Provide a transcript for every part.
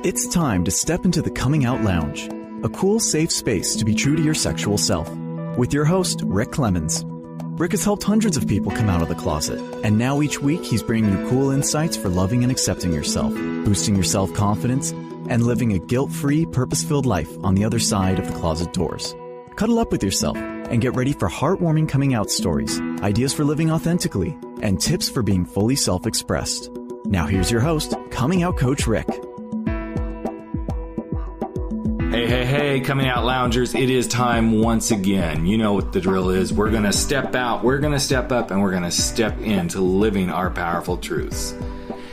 It's time to step into the Coming Out Lounge, a cool, safe space to be true to your sexual self. With your host, Rick Clemens. Rick has helped hundreds of people come out of the closet, and now each week he's bringing you cool insights for loving and accepting yourself, boosting your self-confidence, and living a guilt-free, purpose-filled life on the other side of the closet doors. Cuddle up with yourself and get ready for heartwarming coming out stories, ideas for living authentically, and tips for being fully self-expressed. Now here's your host, Coming Out Coach Rick. Hey, Coming Out Loungers, it is time once again. You know what the drill is. We're going to step out, we're going to step up, and we're going to step into living our powerful truths.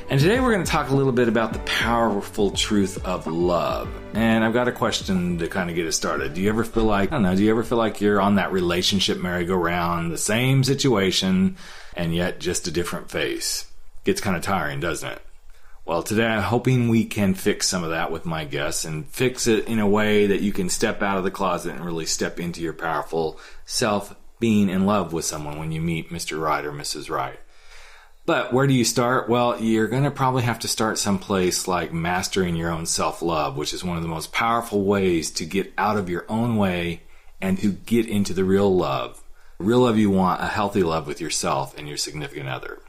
And today we're going to talk a little bit about the powerful truth of love. And I've got a question to kind of get us started. Do you ever feel like you're on that relationship merry-go-round, the same situation, and yet just a different face? Gets kind of tiring, doesn't it? Well, today I'm hoping we can fix some of that with my guests and fix it in a way that you can step out of the closet and really step into your powerful self, being in love with someone when you meet Mr. Right or Mrs. Right. But where do you start? Well, you're going to probably have to start someplace like mastering your own self-love, which is one of the most powerful ways to get out of your own way and to get into the real love. Real love you want, a healthy love with yourself and your significant other.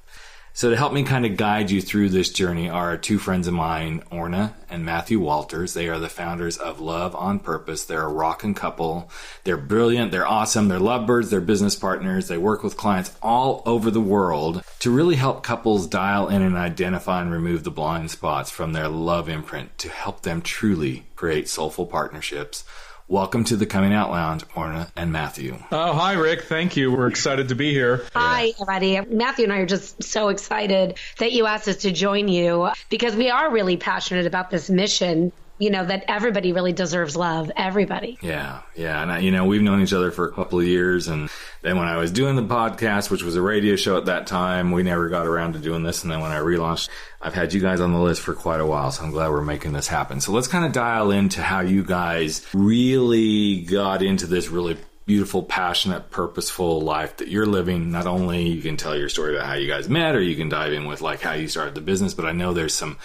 So to help me kind of guide you through this journey are two friends of mine, Orna and Matthew Walters. They are the founders of Love on Purpose. They're a rockin' couple. They're brilliant. They're awesome. They're lovebirds. They're business partners. They work with clients all over the world to really help couples dial in and identify and remove the blind spots from their love imprint to help them truly create soulful partnerships. Welcome to the Coming Out Lounge, Orna and Matthew. Oh, hi, Rick. Thank you. We're excited to be here. Hi, everybody. Matthew and I are just so excited that you asked us to join you because we are really passionate about this mission, that everybody really deserves love. Everybody. Yeah. And, we've known each other for a couple of years. And then when I was doing the podcast, which was a radio show at that time, we never got around to doing this. And then when I relaunched, I've had you guys on the list for quite a while. So I'm glad we're making this happen. So let's kind of dial into how you guys really got into this really beautiful, passionate, purposeful life that you're living. Not only you can tell your story about how you guys met, or you can dive in with like how you started the business, but I know there's some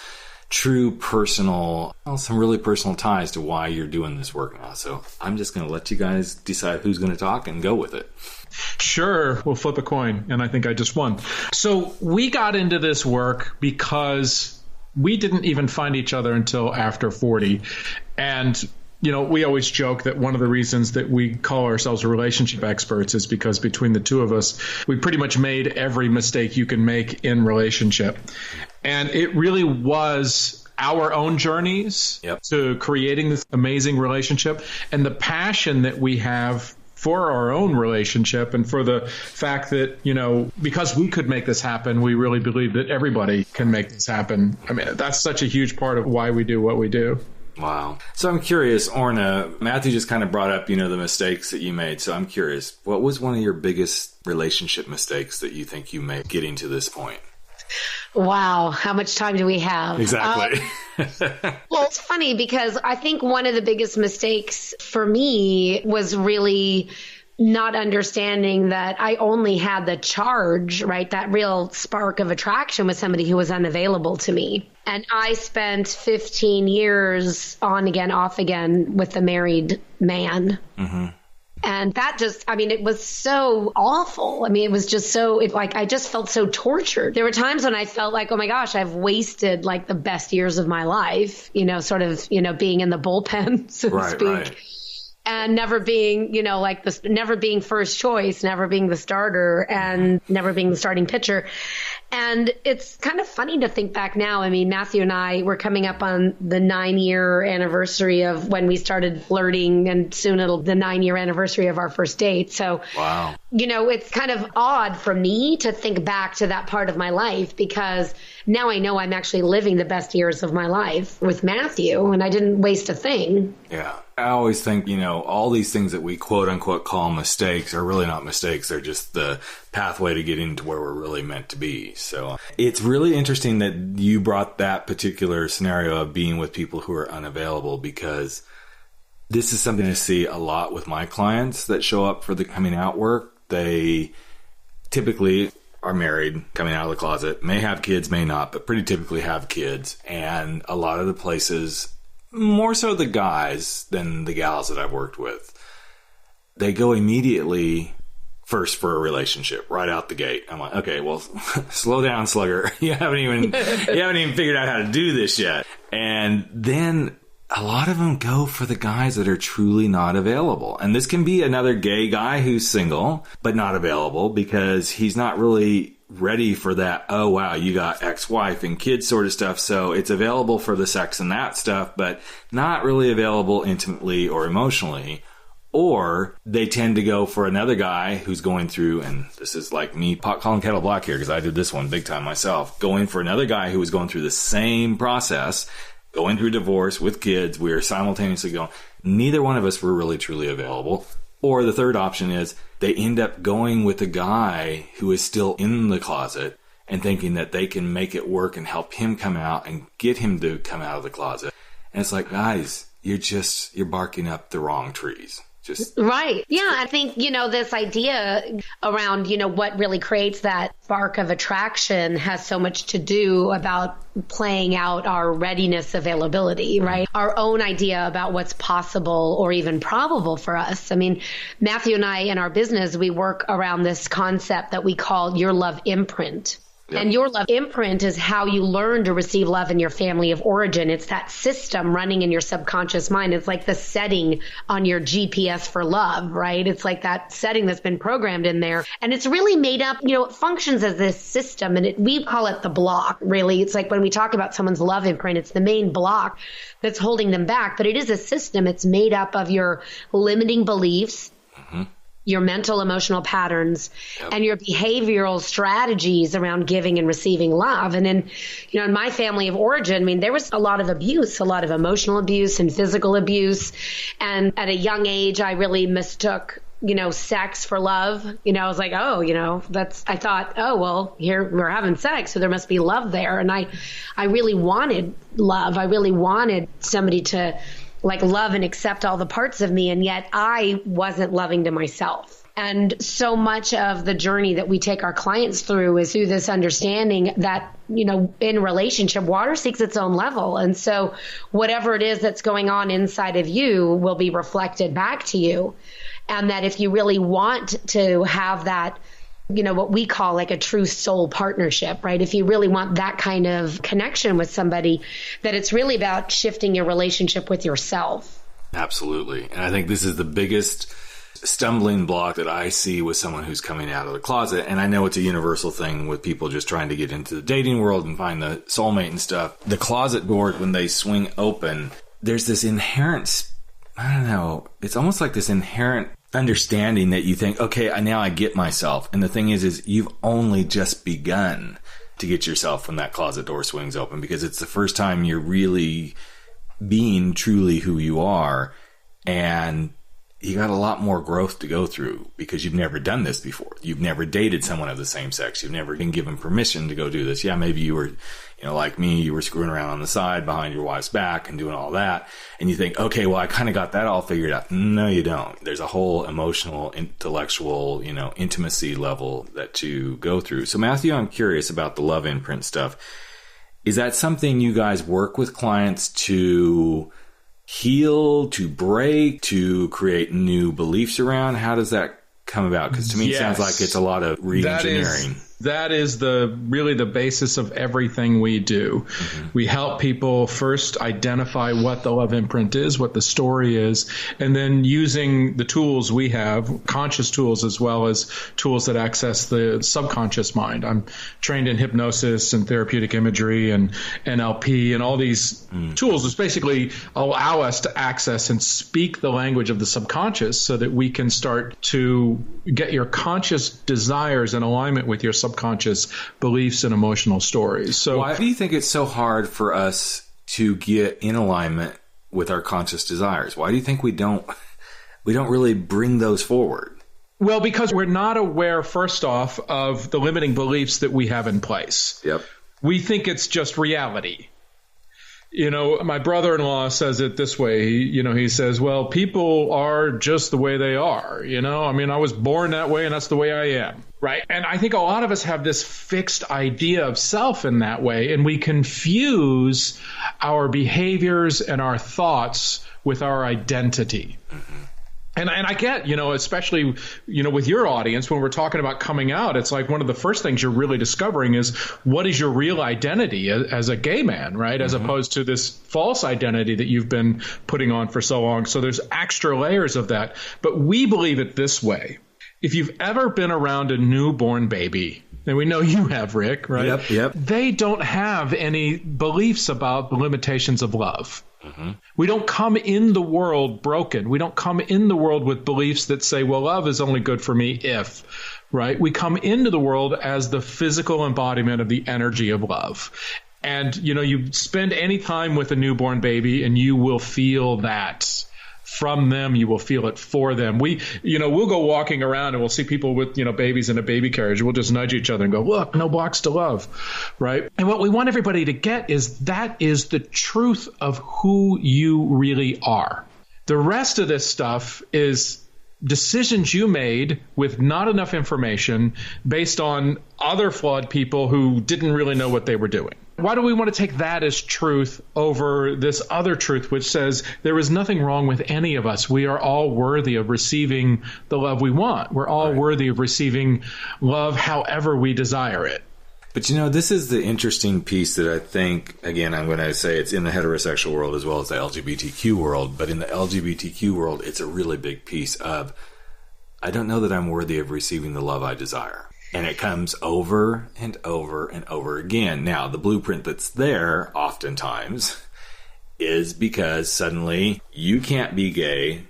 true some really personal ties to why you're doing this work now. So I'm just going to let you guys decide who's going to talk and go with it. Sure. We'll flip a coin. And I think I just won. So we got into this work because we didn't even find each other until after 40. And we always joke that one of the reasons that we call ourselves relationship experts is because between the two of us, we pretty much made every mistake you can make in relationship. And it really was our own journeys to creating this amazing relationship and the passion that we have for our own relationship and for the fact that, because we could make this happen, we really believe that everybody can make this happen. I mean, that's such a huge part of why we do what we do. Wow. So I'm curious, Orna, Matthew just kind of brought up, the mistakes that you made. So I'm curious, what was one of your biggest relationship mistakes that you think you made getting to this point? Wow. How much time do we have? Exactly. Well, it's funny because I think one of the biggest mistakes for me was really not understanding that I only had the charge, right? That real spark of attraction with somebody who was unavailable to me. And I spent 15 years on again, off again with a married man. Mm-hmm. And that it was so awful. It was just I just felt so tortured. There were times when I felt like, oh my gosh, I've wasted like the best years of my life, being in the bullpen, so to speak. Right. And never being, never being first choice, never being the starter, and never being the starting pitcher. And it's kind of funny to think back now. Matthew and I were coming up on the 9-year anniversary of when we started flirting, and soon the 9-year anniversary of our first date. So, wow. It's kind of odd for me to think back to that part of my life because now I know I'm actually living the best years of my life with Matthew, and I didn't waste a thing. Yeah. I always think, all these things that we quote unquote call mistakes are really not mistakes. They're just the pathway to getting to where we're really meant to be. So it's really interesting that you brought that particular scenario of being with people who are unavailable, because this is something I see a lot with my clients that show up for the coming out work. They typically are married, coming out of the closet, may have kids, may not, but pretty typically have kids. And a lot of the places, more so the guys than the gals that I've worked with, they go immediately first for a relationship right out the gate. I'm like, okay, well, slow down, slugger. You haven't even figured out how to do this yet. And then a lot of them go for the guys that are truly not available. And this can be another gay guy who's single, but not available because he's not really ready for that, oh, wow, you got ex-wife and kids sort of stuff. So it's available for the sex and that stuff, but not really available intimately or emotionally. Or they tend to go for another guy who's going through, and this is like me pot calling kettle black here because I did this one big time myself, going for another guy who was going through the same process, going through divorce with kids. We were simultaneously going. Neither one of us were really truly available. Or the third option is they end up going with a guy who is still in the closet and thinking that they can make it work and help him come out and get him to come out of the closet. And it's like, guys, you're barking up the wrong trees. Right. Yeah. I think, this idea around, what really creates that spark of attraction has so much to do about playing out our readiness availability, right? Our own idea about what's possible or even probable for us. I mean, Matthew and I in our business, we work around this concept that we call your love imprint. And your love imprint is how you learn to receive love in your family of origin. It's that system running in your subconscious mind. It's like the setting on your GPS for love, right? It's like that setting that's been programmed in there. And it's really made up, it functions as this system. And we call it the block, really. It's like when we talk about someone's love imprint, it's the main block that's holding them back. But it is a system. It's made up of your limiting beliefs, your mental, emotional patterns, and your behavioral strategies around giving and receiving love. And then, in my family of origin, there was a lot of abuse, a lot of emotional abuse and physical abuse. And at a young age, I really mistook, sex for love. I was like, I thought, oh, well, here we're having sex, so there must be love there. And I really wanted love. I really wanted somebody to love and accept all the parts of me. And yet I wasn't loving to myself. And so much of the journey that we take our clients through is through this understanding that, in relationship, water seeks its own level. And so whatever it is that's going on inside of you will be reflected back to you. And that if you really want to have that, what we call a true soul partnership, right? If you really want that kind of connection with somebody, that it's really about shifting your relationship with yourself. Absolutely. And I think this is the biggest stumbling block that I see with someone who's coming out of the closet. And I know it's a universal thing with people just trying to get into the dating world and find the soulmate and stuff. The closet door, when they swing open, there's this inherent, it's almost like this inherent understanding that you think, okay, now I get myself. And the thing is you've only just begun to get yourself when that closet door swings open, because it's the first time you're really being truly who you are. And you got a lot more growth to go through because you've never done this before. You've never dated someone of the same sex. You've never been given permission to go do this. Yeah, maybe you were, like me, you were screwing around on the side behind your wife's back and doing all that. And you think, okay, well, I kind of got that all figured out. No, you don't. There's a whole emotional, intellectual, intimacy level that you go through. So Matthew, I'm curious about the love imprint stuff. Is that something you guys work with clients to heal, to break, to create new beliefs around? How does that come about? Because to me, It sounds like it's a lot of re-engineering. That is really the basis of everything we do. Mm-hmm. We help people first identify what the love imprint is, what the story is, and then using the tools we have, conscious tools as well as tools that access the subconscious mind. I'm trained in hypnosis and therapeutic imagery and NLP and all these tools, which basically allow us to access and speak the language of the subconscious so that we can start to get your conscious desires in alignment with your subconscious beliefs and emotional stories. So why do you think it's so hard for us to get in alignment with our conscious desires? Why do you think we don't really bring those forward? Well, because we're not aware, first off, of the limiting beliefs that we have in place. Yep. We think it's just reality. My brother-in-law says it this way. He says, well, people are just the way they are. I was born that way and that's the way I am. Right. And I think a lot of us have this fixed idea of self in that way, and we confuse our behaviors and our thoughts with our identity. Mm-hmm. And I get, especially, with your audience, when we're talking about coming out, it's like one of the first things you're really discovering is what is your real identity as a gay man, right? As opposed to this false identity that you've been putting on for so long. So there's extra layers of that. But we believe it this way. If you've ever been around a newborn baby, and we know you have, Rick, right? Yep. They don't have any beliefs about the limitations of love. Mm-hmm. We don't come in the world broken. We don't come in the world with beliefs that say, well, love is only good for me if, right? We come into the world as the physical embodiment of the energy of love. And, you spend any time with a newborn baby and you will feel that. From them, you will feel it for them. We'll go walking around and we'll see people with, babies in a baby carriage. We'll just nudge each other and go, look, no blocks to love, right? And what we want everybody to get is that is the truth of who you really are. The rest of this stuff is decisions you made with not enough information based on other flawed people who didn't really know what they were doing. Why do we want to take that as truth over this other truth, which says there is nothing wrong with any of us? We are all worthy of receiving the love we want. We're all worthy of receiving love however we desire it. But, this is the interesting piece that I think, again, I'm going to say it's in the heterosexual world as well as the LGBTQ world. But in the LGBTQ world, it's a really big piece of, I don't know that I'm worthy of receiving the love I desire. And it comes over and over and over again. Now, the blueprint that's there oftentimes is because suddenly you can't be gay.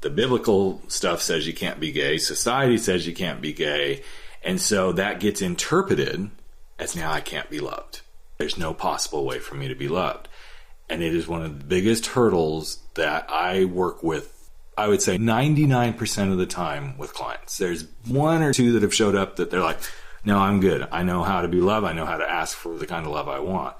The biblical stuff says you can't be gay. Society says you can't be gay. And so that gets interpreted as now I can't be loved. There's no possible way for me to be loved. And it is one of the biggest hurdles that I work with. I would say 99% of the time with clients. There's one or two that have showed up that they're like, no, I'm good. I know how to be loved. I know how to ask for the kind of love I want.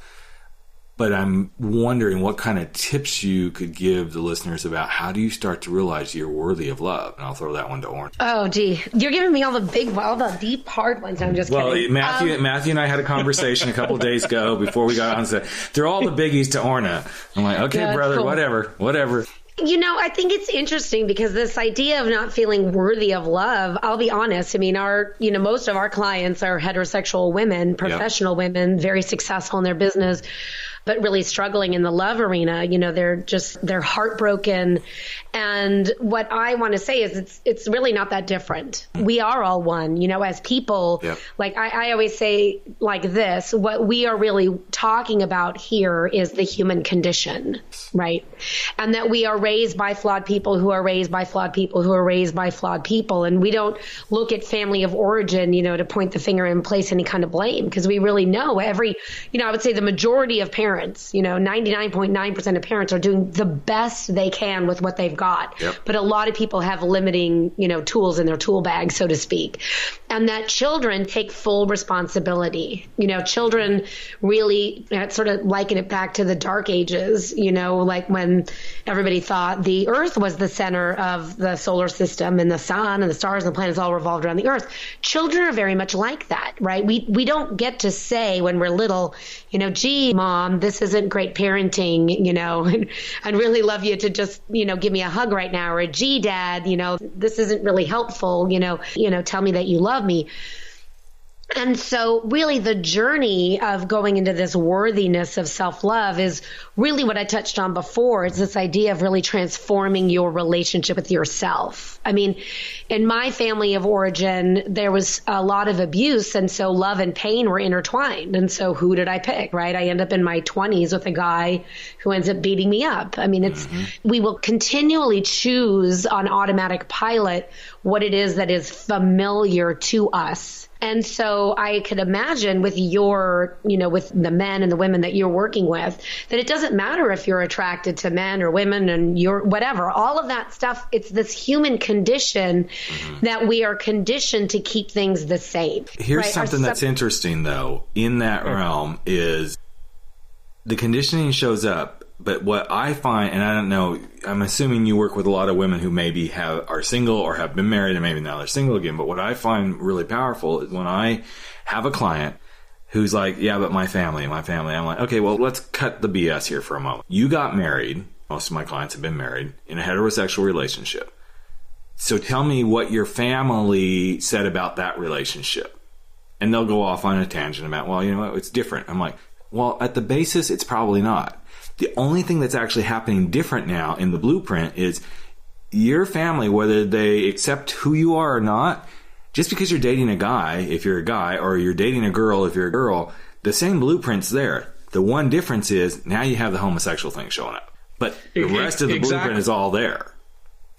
But I'm wondering what kind of tips you could give the listeners about how do you start to realize you're worthy of love? And I'll throw that one to Orna. Oh, gee. You're giving me all the deep, hard ones. I'm just kidding. Well, Matthew and I had a conversation a couple of days ago before we got on. Said, throw all the biggies to Orna. I'm like, okay, brother, cool. whatever. I think it's interesting because this idea of not feeling worthy of love, I'll be honest. I mean, most of our clients are heterosexual women, professional women, very successful in their business, but really struggling in the love arena. They're heartbroken. And what I want to say is it's really not that different. We are all one, as people. Yep. Like I always say like this, what we are really talking about here is the human condition, right? And that we are raised by flawed people who are raised by flawed people who are raised by flawed people. And we don't look at family of origin, to point the finger and place any kind of blame, because we really know I would say the majority of parents, 99.9% of parents are doing the best they can with what they've got. Yep. But a lot of people have limiting, tools in their tool bag, so to speak. And that children take full responsibility. Children really sort of liken it back to the dark ages, like when everybody thought the earth was the center of the solar system and the sun and the stars and the planets all revolved around the earth. Children are very much like that, right? We don't get to say when we're little, gee, mom, this isn't great parenting, I'd really love you to just, give me a hug right now, or gee, dad, this isn't really helpful, tell me that you love me. And so really the journey of going into this worthiness of self-love is really what I touched on before. It's this idea of really transforming your relationship with yourself. I mean, in my family of origin, there was a lot of abuse. And so love and pain were intertwined. And so who did I pick, right? I end up in my 20s with a guy who ends up beating me up. I mean, we will continually choose on automatic pilot what it is that is familiar to us. And so I could imagine with with the men and the women that you're working with, that it doesn't matter if you're attracted to men or women and you're whatever, all of that stuff. It's this human condition that we are conditioned to keep things the same. Here's something that's interesting, though, in that realm is the conditioning shows up But what I find, and I don't know, I'm assuming you work with a lot of women who maybe are single or have been married and maybe now they're single again. But what I find really powerful is when I have a client who's like, yeah, but my family. I'm like, okay, well, let's cut the BS here for a moment. You got married. Most of my clients have been married in a heterosexual relationship. So tell me what your family said about that relationship. And they'll go off on a tangent about, well, you know what, it's different. I'm like, well, at the basis, it's probably not. The only thing that's actually happening different now in the blueprint is your family, whether they accept who you are or not, just because you're dating a guy, if you're a guy, or you're dating a girl, if you're a girl, the same blueprint's there. The one difference is now you have the homosexual thing showing up. But the rest of the blueprint is all there.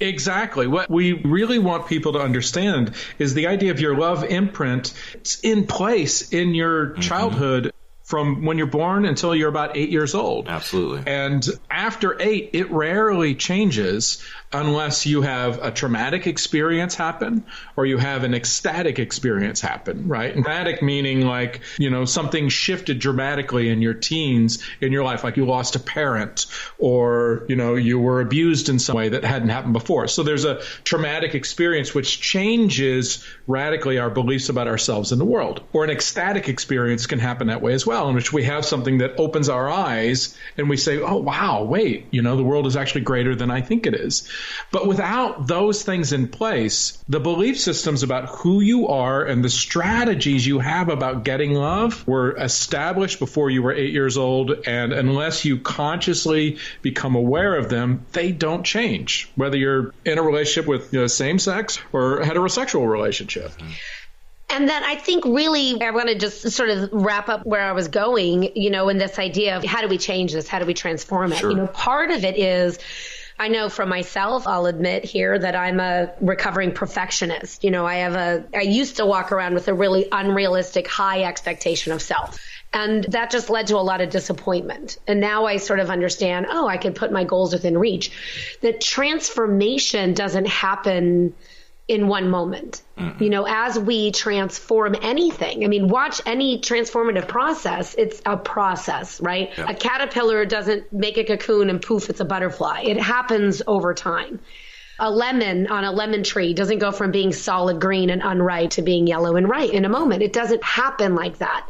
Exactly. What we really want people to understand is the idea of your love imprint. It's in place in your childhood from when you're born until you're about 8 years old. Absolutely. And after 8, it rarely changes unless you have a traumatic experience happen or you have an ecstatic experience happen, right? Ecstatic meaning like, something shifted dramatically in your teens in your life, like you lost a parent or, you were abused in some way that hadn't happened before. So there's a traumatic experience which changes radically our beliefs about ourselves and the world. Or an ecstatic experience can happen that way as well, in which we have something that opens our eyes and we say, oh, wow, wait, the world is actually greater than I think it is. But without those things in place, the belief systems about who you are and the strategies you have about getting love were established before you were 8 years old. And unless you consciously become aware of them, they don't change, whether you're in a relationship with same sex or a heterosexual relationship. And then I think really I want to just sort of wrap up where I was going, in this idea of how do we change this? How do we transform it? Sure. Part of it is, I know for myself, I'll admit here that I'm a recovering perfectionist. I used to walk around with a really unrealistic high expectation of self. And that just led to a lot of disappointment. And now I sort of understand, I can put my goals within reach. That transformation doesn't happen in one moment. As we transform anything, watch any transformative process. It's a process, right? Yeah. A caterpillar doesn't make a cocoon and poof, it's a butterfly. It happens over time. A lemon on a lemon tree doesn't go from being solid green and unripe to being yellow and ripe in a moment. It doesn't happen like that.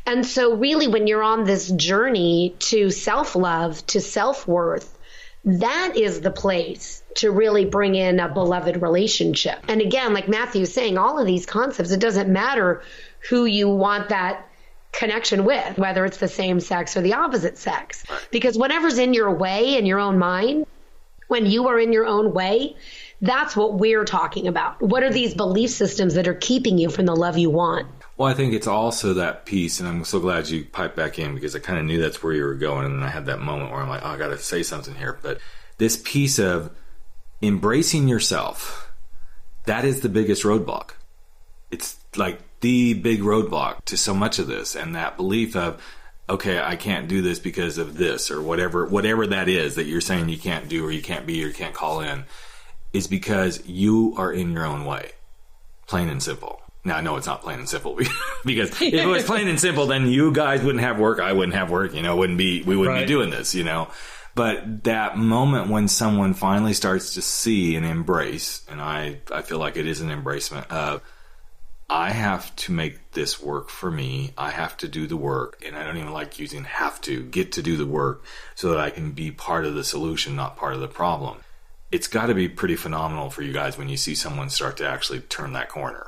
And so really when you're on this journey to self-love, to self-worth, that is the place to really bring in a beloved relationship. And again, like Matthew's saying, all of these concepts, it doesn't matter who you want that connection with, whether it's the same sex or the opposite sex. Because whatever's in your way, in your own mind, when you are in your own way, that's what we're talking about. What are these belief systems that are keeping you from the love you want? Well, I think it's also that piece, and I'm so glad you piped back in because I kind of knew that's where you were going, and then I had that moment where I'm like, I got to say something here. But this piece of embracing yourself, that is the biggest roadblock. It's like the big roadblock to so much of this, and that belief of, okay, I can't do this because of this or whatever that is that you're saying you can't do or you can't be or you can't call in, is because you are in your own way, plain and simple. Now, I know it's not plain and simple because if it was plain and simple, then you guys wouldn't have work. I wouldn't have work. We wouldn't be doing this, But that moment when someone finally starts to see and embrace, and I feel like it is an embracement of, I have to make this work for me. I have to do the work. And I don't even like using have to, get to do the work so that I can be part of the solution, not part of the problem. It's got to be pretty phenomenal for you guys when you see someone start to actually turn that corner.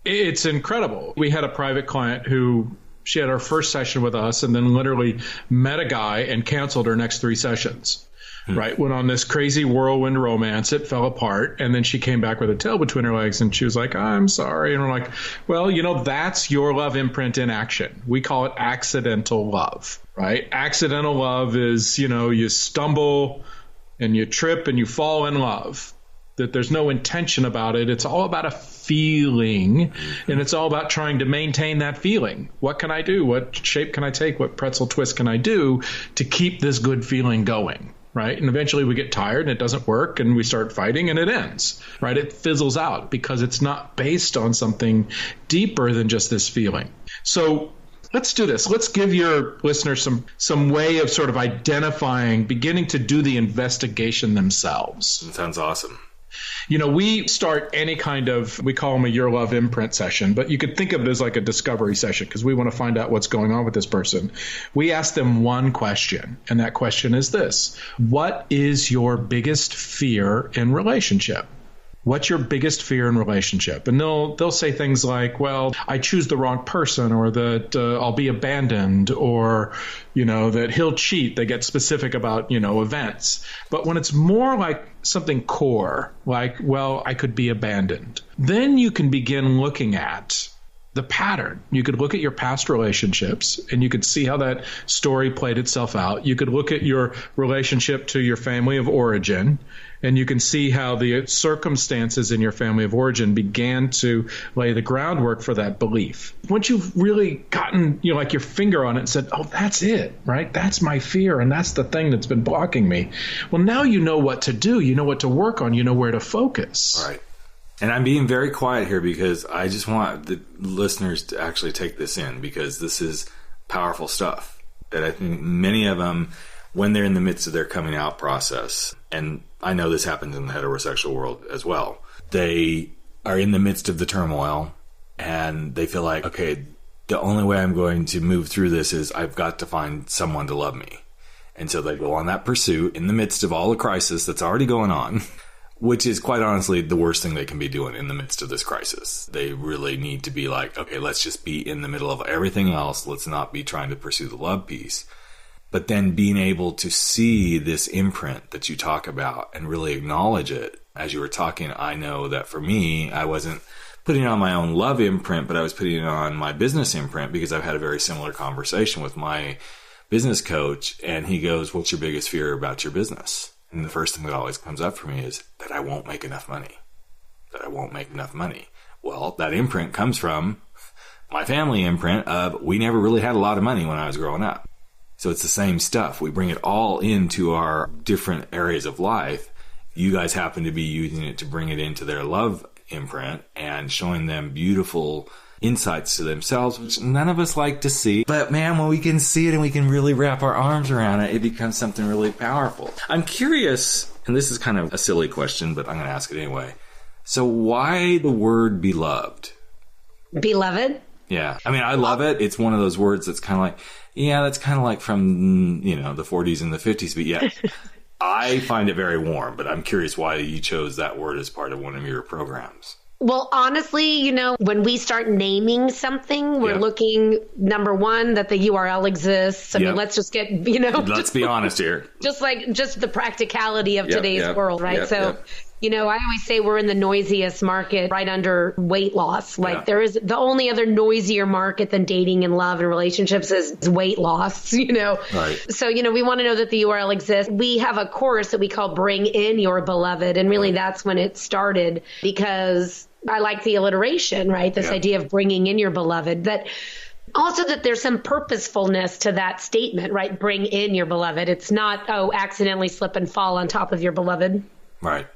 It's incredible. We had a private client who she had her first session with us and then literally met a guy and canceled her next 3 sessions. Right? Went on this crazy whirlwind romance. It fell apart. And then she came back with a tail between her legs and she was like, I'm sorry. And we're like, well, that's your love imprint in action. We call it accidental love, right? Accidental love is, you stumble and you trip and you fall in love. That there's no intention about it. It's all about a feeling, and it's all about trying to maintain that feeling. What can I do? What shape can I take? What pretzel twist can I do to keep this good feeling going, right? And eventually we get tired and it doesn't work and we start fighting and it ends, right? It fizzles out because it's not based on something deeper than just this feeling. So Let's do this. Let's give your listeners some way of sort of identifying, beginning to do the investigation themselves. That sounds awesome. We start any kind of, we call them a Your Love Imprint session, but you could think of it as like a discovery session because we want to find out what's going on with this person. We ask them one question, and that question is this: what is your biggest fear in relationship? What's your biggest fear in relationship? And they'll say things like, well, I choose the wrong person, or that I'll be abandoned, or, that he'll cheat. They get specific about, events. But when it's more like something core, like, well, I could be abandoned, then you can begin looking at the pattern. You could look at your past relationships and you could see how that story played itself out. You could look at your relationship to your family of origin, and you can see how the circumstances in your family of origin began to lay the groundwork for that belief. Once you've really gotten, like your finger on it and said, oh, that's it, right? That's my fear, and that's the thing that's been blocking me. Well, now you know what to do. You know what to work on. You know where to focus. All right. And I'm being very quiet here because I just want the listeners to actually take this in, because this is powerful stuff that I think many of them, when they're in the midst of their coming out process, and I know this happens in the heterosexual world as well, they are in the midst of the turmoil and they feel like, okay, the only way I'm going to move through this is I've got to find someone to love me. And so they go on that pursuit in the midst of all the crisis that's already going on, which is quite honestly the worst thing they can be doing in the midst of this crisis. They really need to be like, okay, let's just be in the middle of everything else. Let's not be trying to pursue the love piece. But then being able to see this imprint that you talk about and really acknowledge it. As you were talking, I know that for me, I wasn't putting on my own love imprint, but I was putting it on my business imprint, because I've had a very similar conversation with my business coach. And he goes, what's your biggest fear about your business? And the first thing that always comes up for me is that I won't make enough money. That I won't make enough money. Well, that imprint comes from my family imprint of we never really had a lot of money when I was growing up. So it's the same stuff. We bring it all into our different areas of life. You guys happen to be using it to bring it into their love imprint and showing them beautiful insights to themselves, which none of us like to see. But man, when we can see it and we can really wrap our arms around it, it becomes something really powerful. I'm curious, and this is kind of a silly question, but I'm going to ask it anyway. So why the word beloved? Beloved? Yeah. I mean, I love it. It's one of those words that's kind of like, yeah, that's kind of like from, the 40s and the 50s. But yeah, I find it very warm. But I'm curious why you chose that word as part of one of your programs. Well, honestly, when we start naming something, we're looking, number one, that the URL exists. I mean, let's just get, Let's be honest here. Just the practicality of today's world, right? I always say we're in the noisiest market right under weight loss. There is the only other noisier market than dating and love and relationships is weight loss, Right. So, we want to know that the URL exists. We have a course that we call Bring In Your Beloved. And really that's when it started, because I like the alliteration, right? This idea of bringing in your beloved, that also that there's some purposefulness to that statement, right? Bring in your beloved. It's not, accidentally slip and fall on top of your beloved. Right.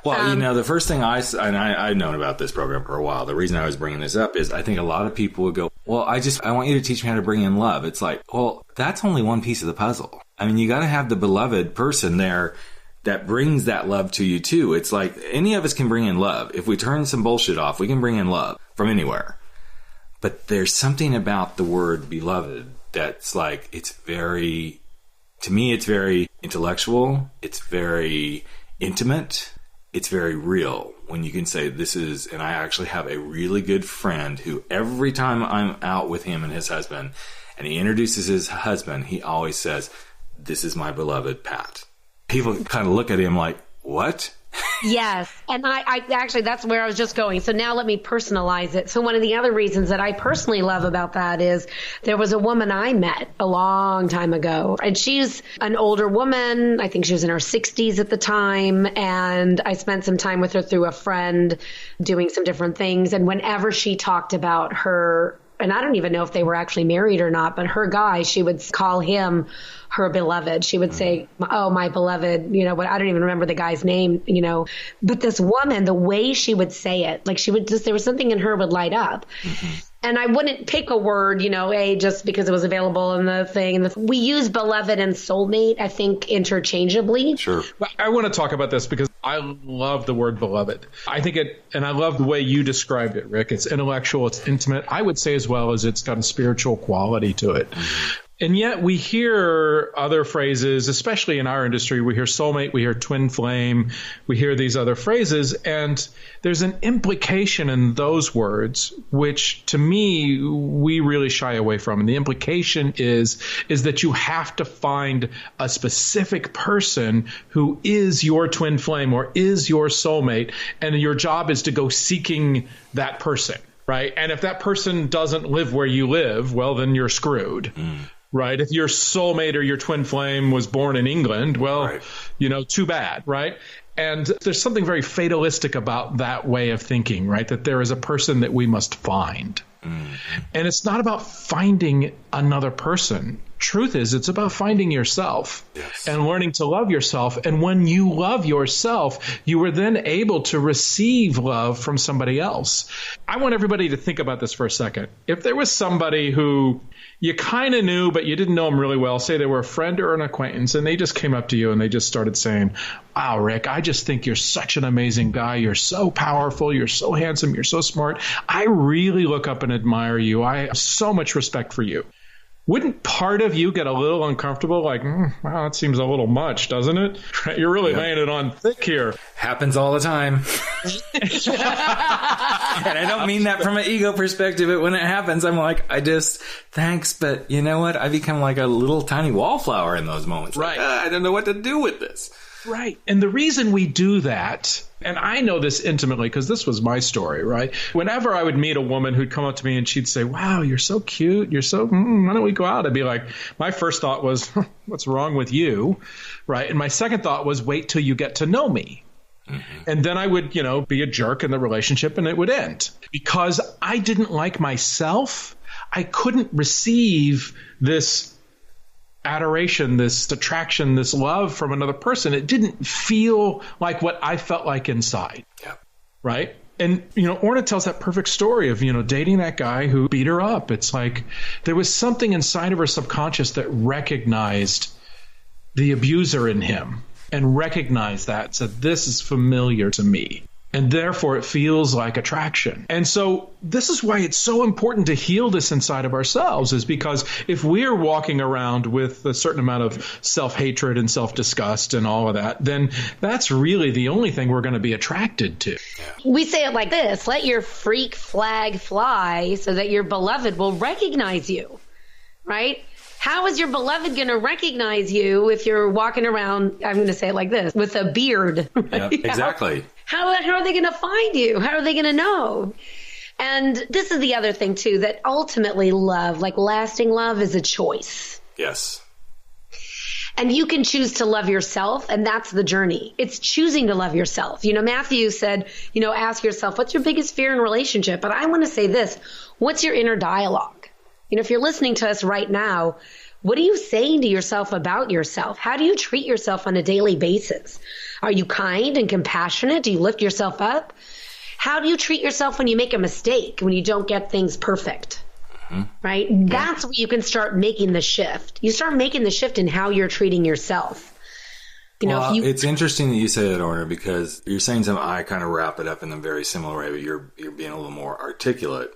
Well, the first thing I've known about this program for a while, the reason I was bringing this up is I think a lot of people would go, well, I want you to teach me how to bring in love. It's like, well, that's only one piece of the puzzle. I mean, you got to have the beloved person there that brings that love to you too. It's like any of us can bring in love. If we turn some bullshit off, we can bring in love from anywhere. But there's something about the word beloved that's like, to me, it's very intellectual. It's very intimate. It's very real when you can say this is, and I actually have a really good friend who every time I'm out with him and his husband and he introduces his husband, he always says, this is my beloved Pat. People kind of look at him like, what? Yes. And I actually, that's where I was just going. So now let me personalize it. So one of the other reasons that I personally love about that is there was a woman I met a long time ago, and she's an older woman. I think she was in her 60s at the time. And I spent some time with her through a friend doing some different things. And whenever she talked about her, and I don't even know if they were actually married or not, but her guy, she would call him her beloved. She would say, oh, my beloved, but I don't even remember the guy's name, But this woman, the way she would say it, like there was something in her would light up. Mm-hmm. And I wouldn't pick a word, just because it was available in the thing. And we use beloved and soulmate, I think, interchangeably. Sure. I want to talk about this because I love the word beloved. I think and I love the way you described it, Rick. It's intellectual, it's intimate. I would say as well as it's got a spiritual quality to it. And yet we hear other phrases, especially in our industry. We hear soulmate, we hear twin flame, we hear these other phrases. And there's an implication in those words, which to me, we really shy away from. And the implication is that you have to find a specific person who is your twin flame or is your soulmate. And your job is to go seeking that person, right? And if that person doesn't live where you live, well, then you're screwed. Right. If your soulmate or your twin flame was born in England, well, right. Too bad. Right. And there's something very fatalistic about that way of thinking, right? That there is a person that we must find. And it's not about finding another person. Truth is, it's about finding yourself and learning to love yourself. And when you love yourself, you are then able to receive love from somebody else. I want everybody to think about this for a second. If there was somebody who you kind of knew, but you didn't know them really well, say they were a friend or an acquaintance, and they just came up to you and they just started saying, wow, Rick, I just think you're such an amazing guy. You're so powerful. You're so handsome. You're so smart. I really look up and admire you. I have so much respect for you. Wouldn't part of you get a little uncomfortable? Like, wow, that seems a little much, doesn't it? You're really laying it on thick here. Happens all the time. And I don't mean that from an ego perspective. But when it happens, I'm like, thanks. But you know what? I become like a little tiny wallflower in those moments. Right. Like, I don't know what to do with this. Right. And the reason we do that, and I know this intimately because this was my story, right? Whenever I would meet a woman who'd come up to me and she'd say, wow, you're so cute. You're so, why don't we go out? I'd be like, my first thought was, what's wrong with you? Right. And my second thought was, wait till you get to know me. And then I would, be a jerk in the relationship and it would end because I didn't like myself. I couldn't receive this adoration, this attraction, this love from another person. It didn't feel like what I felt like inside. Yeah. Right. And, Orna tells that perfect story of, dating that guy who beat her up. It's like there was something inside of her subconscious that recognized the abuser in him and recognized that, said, this is familiar to me. And therefore, it feels like attraction. And so this is why it's so important to heal this inside of ourselves, is because if we're walking around with a certain amount of self-hatred and self-disgust and all of that, then that's really the only thing we're going to be attracted to. We say it like this: let your freak flag fly so that your beloved will recognize you, right? How is your beloved going to recognize you if you're walking around, I'm going to say it like this, with a beard? Right? Yeah, exactly. How are they going to find you? How are they going to know? And this is the other thing, too, that ultimately love, like lasting love, is a choice. Yes. And you can choose to love yourself, and that's the journey. It's choosing to love yourself. Matthew said, ask yourself, what's your biggest fear in a relationship? But I want to say this, what's your inner dialogue? If you're listening to us right now, what are you saying to yourself about yourself? How do you treat yourself on a daily basis? Are you kind and compassionate? Do you lift yourself up? How do you treat yourself when you make a mistake, when you don't get things perfect? Right? That's where you can start making the shift. You start making the shift in how you're treating yourself. It's interesting that you say that, Orna, because you're saying something. I kind of wrap it up in a very similar way, but you're being a little more articulate.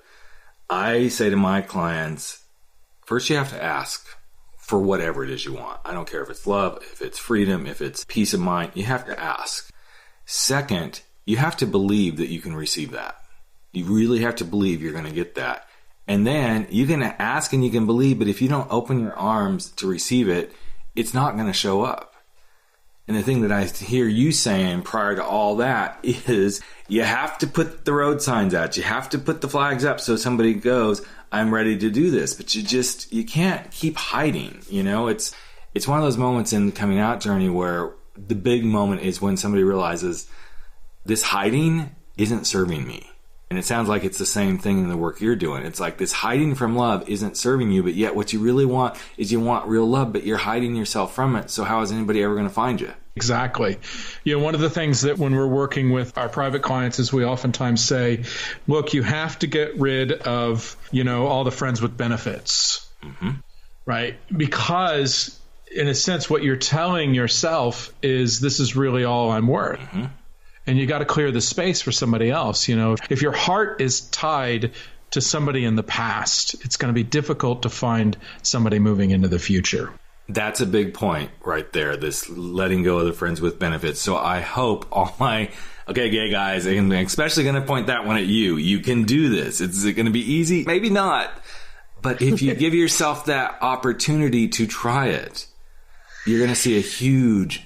I say to my clients, first you have to ask for whatever it is you want. I don't care if it's love, if it's freedom, if it's peace of mind. You have to ask. Second, you have to believe that you can receive that. You really have to believe you're going to get that. And then you can ask and you can believe, but if you don't open your arms to receive it, it's not going to show up. And the thing that I hear you saying prior to all that is you have to put the road signs out. You have to put the flags up so somebody goes, I'm ready to do this. But you can't keep hiding. It's one of those moments in the coming out journey where the big moment is when somebody realizes this hiding isn't serving me. And it sounds like it's the same thing in the work you're doing. It's like this hiding from love isn't serving you, but yet what you really want is you want real love, but you're hiding yourself from it. So how is anybody ever going to find you? Exactly. One of the things that when we're working with our private clients is we oftentimes say, look, you have to get rid of, all the friends with benefits, right? Because in a sense, what you're telling yourself is this is really all I'm worth. And you got to clear the space for somebody else. If your heart is tied to somebody in the past, it's going to be difficult to find somebody moving into the future. That's a big point right there, this letting go of the friends with benefits. So I hope all my, gay guys, I'm especially going to point that one at you. You can do this. Is it going to be easy? Maybe not. But if you give yourself that opportunity to try it, you're going to see a huge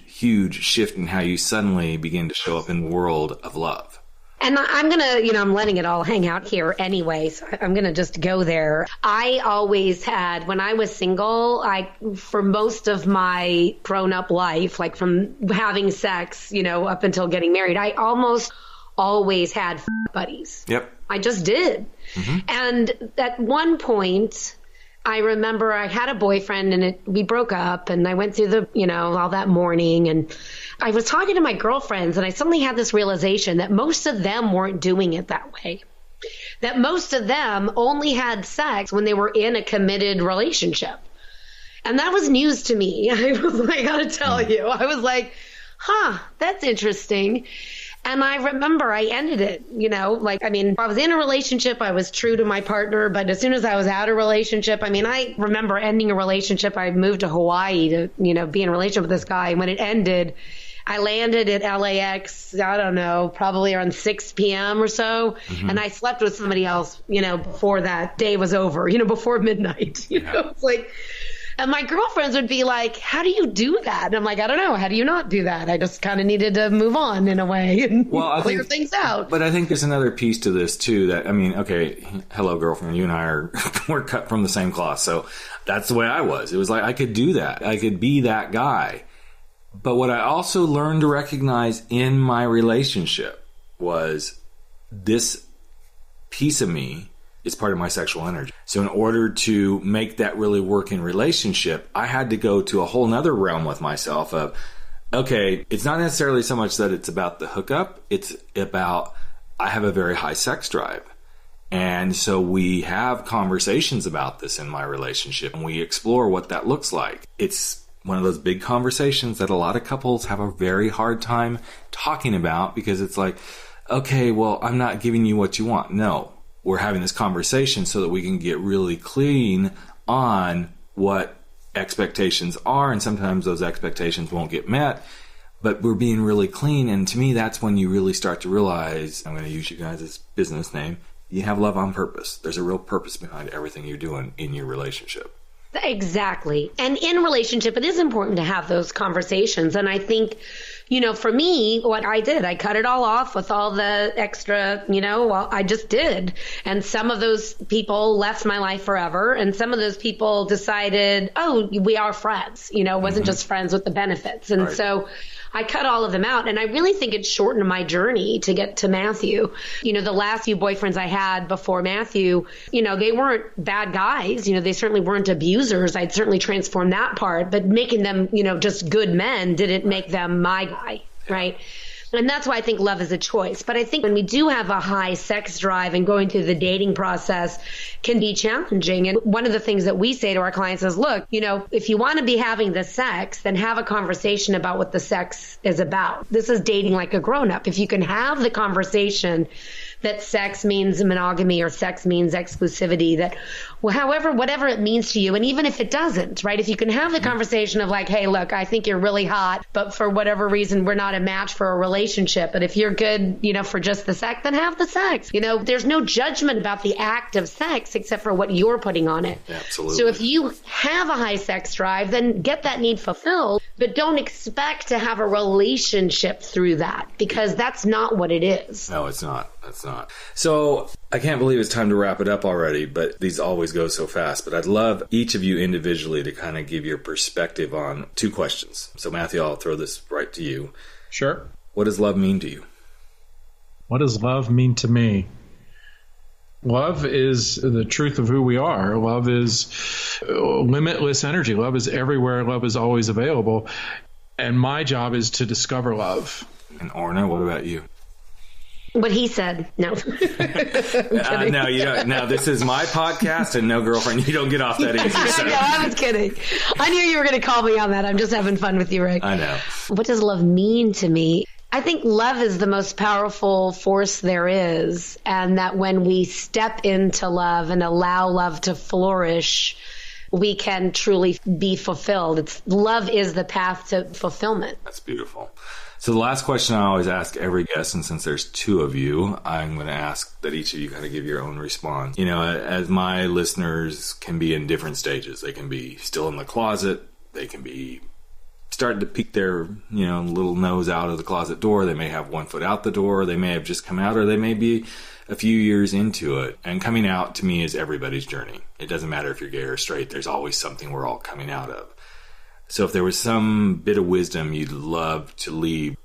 shift in how you suddenly begin to show up in the world of love. And I'm going to, I'm letting it all hang out here anyway, so I'm going to just go there. I always had, when I was single, for most of my grown-up life, like from having sex, up until getting married, I almost always had buddies. Yep. I just did. And at one point, I remember I had a boyfriend and we broke up and I went through the, all that mourning, and I was talking to my girlfriends and I suddenly had this realization that most of them weren't doing it that way. That most of them only had sex when they were in a committed relationship. And that was news to me. I gotta tell you, I was like, that's interesting. And I remember I ended it, I was in a relationship, I was true to my partner, but as soon as I was out of a relationship, I remember ending a relationship. I moved to Hawaii to, be in a relationship with this guy. And when it ended, I landed at LAX, I don't know, probably around 6 p.m. or so. And I slept with somebody else, before that day was over, before midnight, it's like, and my girlfriends would be like, how do you do that? And I'm like, I don't know. How do you not do that? I just kind of needed to move on in a way and clear things out. But I think there's another piece to this too that, hello, girlfriend, you and I we're cut from the same cloth. So that's the way I was. It was like I could do that. I could be that guy. But what I also learned to recognize in my relationship was this piece of me is part of my sexual energy. So in order to make that really work in relationship, I had to go to a whole nother realm with myself of, it's not necessarily so much that it's about the hookup. It's about, I have a very high sex drive. And so we have conversations about this in my relationship and we explore what that looks like. It's one of those big conversations that a lot of couples have a very hard time talking about because it's like, I'm not giving you what you want. No. We're having this conversation so that we can get really clean on what expectations are. And sometimes those expectations won't get met, but we're being really clean. And to me, that's when you really start to realize, I'm going to use you guys' business name, you have love on purpose. There's a real purpose behind everything you're doing in your relationship. Exactly. And in relationship, it is important to have those conversations. And I think, for me, what I did, I cut it all off with all the extra, I just did. And some of those people left my life forever. And some of those people decided, we are friends, it wasn't just friends with the benefits. And so I cut all of them out. And I really think it shortened my journey to get to Matthew. The last few boyfriends I had before Matthew, they weren't bad guys. They certainly weren't abusers. I'd certainly transformed that part. But making them, just good men didn't make them my guy, right? And that's why I think love is a choice. But I think when we do have a high sex drive and going through the dating process can be challenging. And one of the things that we say to our clients is, look, if you want to be having the sex, then have a conversation about what the sex is about. This is dating like a grown-up. If you can have the conversation that sex means monogamy or sex means exclusivity, that whatever it means to you. And even if it doesn't, right? If you can have the conversation of like, hey, look, I think you're really hot, but for whatever reason, we're not a match for a relationship. But if you're good, for just the sex, then have the sex. There's no judgment about the act of sex except for what you're putting on it. Absolutely. So if you have a high sex drive, then get that need fulfilled, but don't expect to have a relationship through that because that's not what it is. No, it's not. That's not. So I can't believe it's time to wrap it up already, but these always go so fast. But I'd love each of you individually to kind of give your perspective on 2 questions. So Matthew, I'll throw this right to you. Sure. What does love mean to you? What does love mean to me? Love is the truth of who we are. Love is limitless energy. Love is everywhere. Love is always available. And my job is to discover love. And Orna, what about you? What he said. No. No, you don't. No, this is my podcast and no girlfriend. You don't get off that easy. So. No, I was kidding. I knew you were going to call me on that. I'm just having fun with you, Rick. I know. What does love mean to me? I think love is the most powerful force there is. And that when we step into love and allow love to flourish, we can truly be fulfilled. Love is the path to fulfillment. That's beautiful. So the last question I always ask every guest, and since there's two of you, I'm going to ask that each of you kind of give your own response. You know, as my listeners can be in different stages. They can be still in the closet. They can be starting to peek their, little nose out of the closet door. They may have 1 foot out the door. They may have just come out, or they may be a few years into it. And coming out to me is everybody's journey. It doesn't matter if you're gay or straight. There's always something we're all coming out of. So if there was some bit of wisdom you'd love to leave,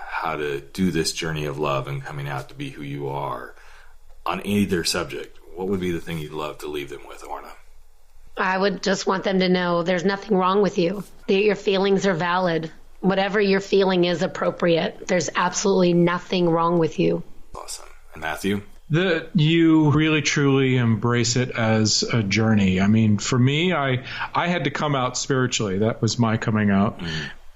how to do this journey of love and coming out to be who you are on either subject, what would be the thing you'd love to leave them with, Orna? I would just want them to know there's nothing wrong with you. That your feelings are valid. Whatever you're feeling is appropriate. There's absolutely nothing wrong with you. Awesome. And Matthew? That you really truly embrace it as a journey. I mean, for me, I had to come out spiritually. That was my coming out.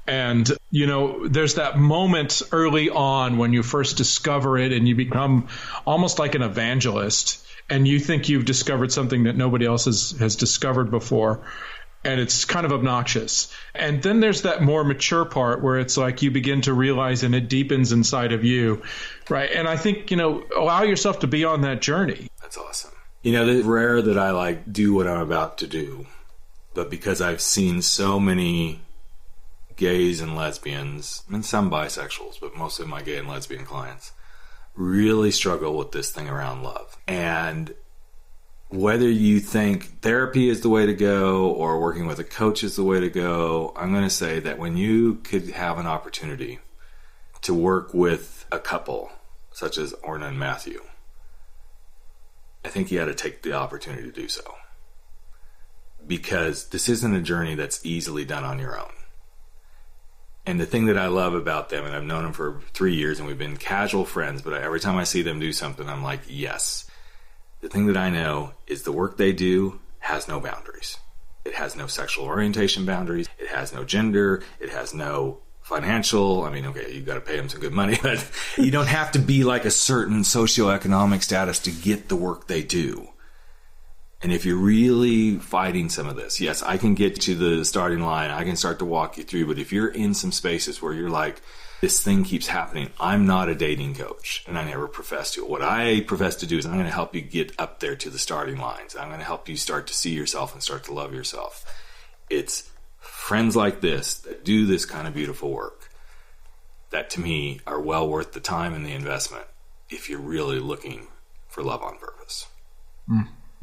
And, there's that moment early on when you first discover it and you become almost like an evangelist and you think you've discovered something that nobody else has discovered before. And it's kind of obnoxious. And then there's that more mature part where it's like you begin to realize and it deepens inside of you. Right. And I think, allow yourself to be on that journey. That's awesome. It's rare that I do what I'm about to do. But because I've seen so many gays and lesbians, and some bisexuals, but mostly my gay and lesbian clients, really struggle with this thing around love. And whether you think therapy is the way to go or working with a coach is the way to go, I'm going to say that when you could have an opportunity to work with a couple such as Orna and Matthew, I think you got to take the opportunity to do so. Because this isn't a journey that's easily done on your own. And the thing that I love about them, and I've known them for 3 years and we've been casual friends, but every time I see them do something, I'm like, yes. The thing that I know is the work they do has no boundaries. It has no sexual orientation boundaries. It has no gender. It has no financial. I mean, okay, you got to pay them some good money, but you don't have to be like a certain socioeconomic status to get the work they do. And if you're really fighting some of this, yes, I can get to the starting line. I can start to walk you through. But if you're in some spaces where you're like, this thing keeps happening, I'm not a dating coach, and I never profess to. What I profess to do is I'm going to help you get up there to the starting lines. I'm going to help you start to see yourself and start to love yourself. It's friends like this that do this kind of beautiful work that, to me, are well worth the time and the investment if you're really looking for love on purpose.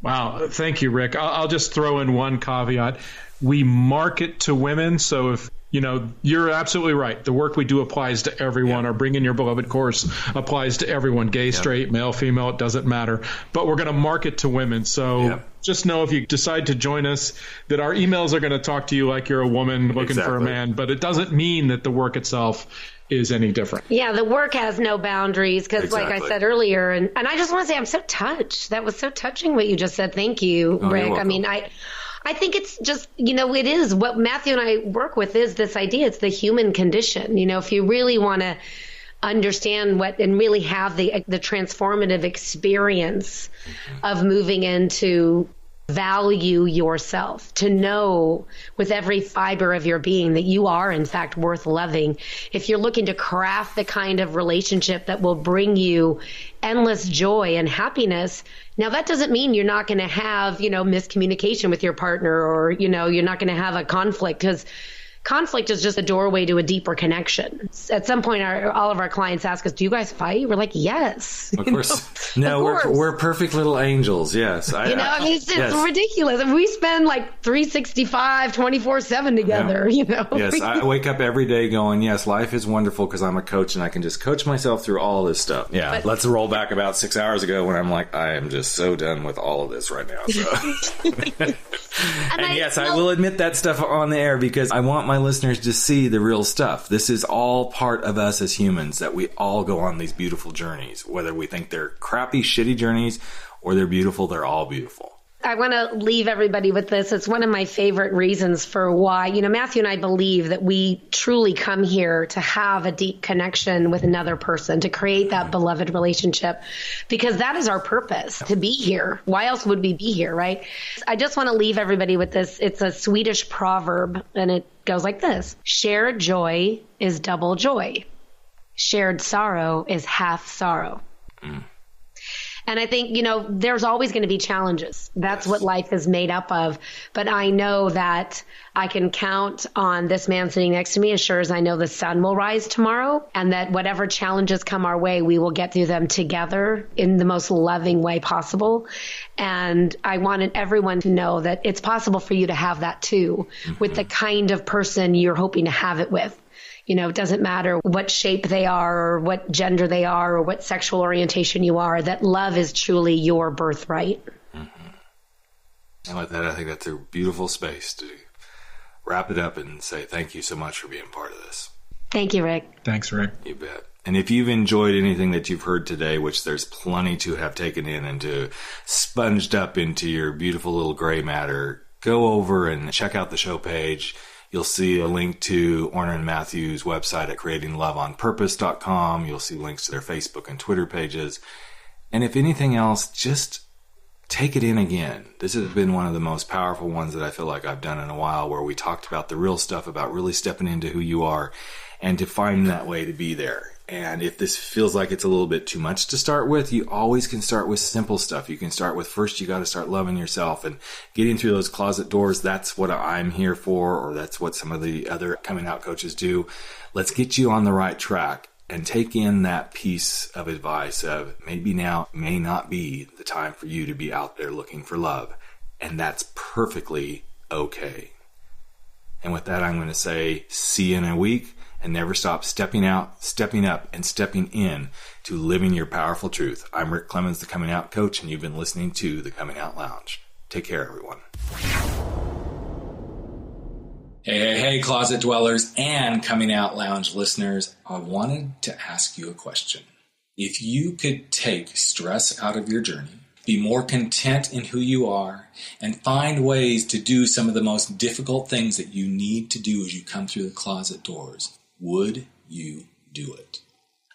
Wow. Thank you, Rick. I'll just throw in one caveat. We market to women, so if you're absolutely right. The work we do applies to everyone. Our Bring In Your Beloved course applies to everyone, gay, straight, male, female, it doesn't matter. But we're going to market to women. So just know if you decide to join us that our emails are going to talk to you like you're a woman looking for a man. But it doesn't mean that the work itself is any different. Yeah, the work has no boundaries because like I said earlier, and I just want to say I'm so touched. That was so touching what you just said. Thank you, Rick. I mean, I think it's just, it is what Matthew and I work with is this idea. It's the human condition. If you really want to understand what and really have the transformative experience of moving into value yourself, to know with every fiber of your being that you are, in fact, worth loving. If you're looking to craft the kind of relationship that will bring you endless joy and happiness, now that doesn't mean you're not going to have, miscommunication with your partner or, you're not going to have a conflict, because conflict is just a doorway to a deeper connection. At some point, all of our clients ask us, do you guys fight? We're like, yes. Of course. No, we're perfect little angels. Yes. It's ridiculous. We spend like 365, 24/7 together, Yes. I wake up every day going, yes, life is wonderful because I'm a coach and I can just coach myself through all this stuff. Yeah. But let's roll back about 6 hours ago when I'm like, I am just so done with all of this right now. So. I will admit that stuff on the air because I want my listeners to see the real stuff. This is all part of us as humans, that we all go on these beautiful journeys, whether we think they're crappy, shitty journeys or they're beautiful, they're all beautiful. I want to leave everybody with this. It's one of my favorite reasons for why, Matthew and I believe that we truly come here to have a deep connection with another person, to create that beloved relationship, because that is our purpose, to be here. Why else would we be here, right? I just want to leave everybody with this. It's a Swedish proverb, and it goes like this. Shared joy is double joy. Shared sorrow is half sorrow. Mm. And I think, there's always going to be challenges. That's what life is made up of. But I know that I can count on this man sitting next to me as sure as I know the sun will rise tomorrow, and that whatever challenges come our way, we will get through them together in the most loving way possible. And I wanted everyone to know that it's possible for you to have that too, with the kind of person you're hoping to have it with. It doesn't matter what shape they are or what gender they are or what sexual orientation you are, that love is truly your birthright. Mm-hmm. And with that, I think that's a beautiful space to wrap it up and say thank you so much for being part of this. Thank you, Rick. Thanks, Rick. You bet. And if you've enjoyed anything that you've heard today, which there's plenty to have taken in and to sponged up into your beautiful little gray matter, go over and check out the show page. You'll see a link to Orna and Matthew's website at creatingloveonpurpose.com. You'll see links to their Facebook and Twitter pages. And if anything else, just take it in again. This has been one of the most powerful ones that I feel like I've done in a while, where we talked about the real stuff, about really stepping into who you are and to find that way to be there. And if this feels like it's a little bit too much to start with, you always can start with simple stuff. You can start with, first, you got to start loving yourself and getting through those closet doors. That's what I'm here for, or that's what some of the other coming out coaches do. Let's get you on the right track and take in that piece of advice of maybe now may not be the time for you to be out there looking for love. And that's perfectly okay. And with that, I'm going to say, see you in a week. And never stop stepping out, stepping up, and stepping in to living your powerful truth. I'm Rick Clemens, the Coming Out Coach, and you've been listening to the Coming Out Lounge. Take care, everyone. Hey, Closet Dwellers and Coming Out Lounge listeners. I wanted to ask you a question. If you could take stress out of your journey, be more content in who you are, and find ways to do some of the most difficult things that you need to do as you come through the closet doors, would you do it?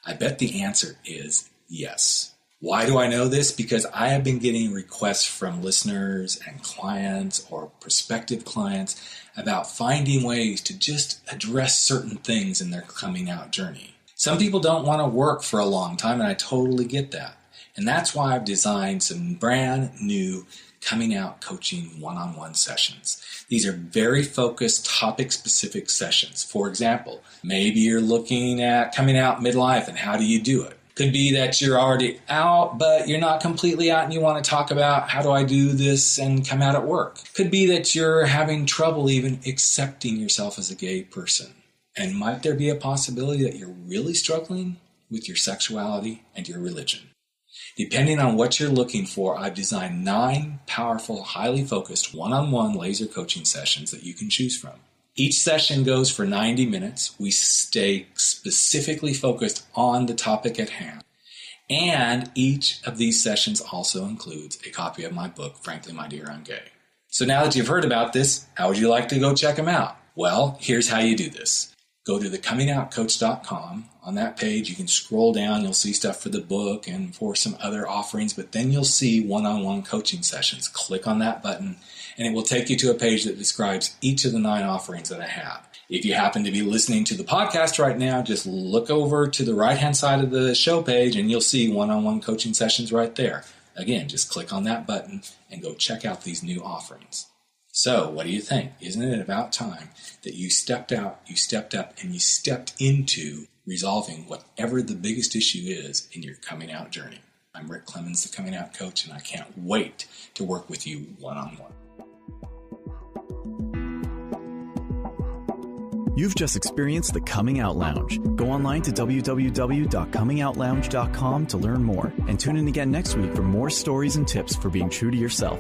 I bet the answer is yes. Why do I know this? Because I have been getting requests from listeners and clients or prospective clients about finding ways to just address certain things in their coming out journey. Some people don't want to work for a long time, and I totally get that. And that's why I've designed some brand new coming out coaching one-on-one sessions. These are very focused, topic-specific sessions. For example, maybe you're looking at coming out midlife and how do you do it? Could be that you're already out, but you're not completely out and you want to talk about how do I do this and come out at work. Could be that you're having trouble even accepting yourself as a gay person. And might there be a possibility that you're really struggling with your sexuality and your religion? Depending on what you're looking for, I've designed 9 powerful, highly focused one-on-one laser coaching sessions that you can choose from. Each session goes for 90 minutes. We stay specifically focused on the topic at hand. And each of these sessions also includes a copy of my book, Frankly, My Dear, I'm Gay. So now that you've heard about this, how would you like to go check them out? Well, here's how you do this. Go to thecomingoutcoach.com. On that page, you can scroll down. You'll see stuff for the book and for some other offerings, but then you'll see one-on-one coaching sessions. Click on that button, and it will take you to a page that describes each of the 9 offerings that I have. If you happen to be listening to the podcast right now, just look over to the right-hand side of the show page, and you'll see one-on-one coaching sessions right there. Again, just click on that button and go check out these new offerings. So, what do you think? Isn't it about time that you stepped out, you stepped up, and you stepped into resolving whatever the biggest issue is in your coming out journey? I'm Rick Clemens, the Coming Out Coach, and I can't wait to work with you one-on-one. You've just experienced the Coming Out Lounge. Go online to www.comingoutlounge.com to learn more, and tune in again next week for more stories and tips for being true to yourself.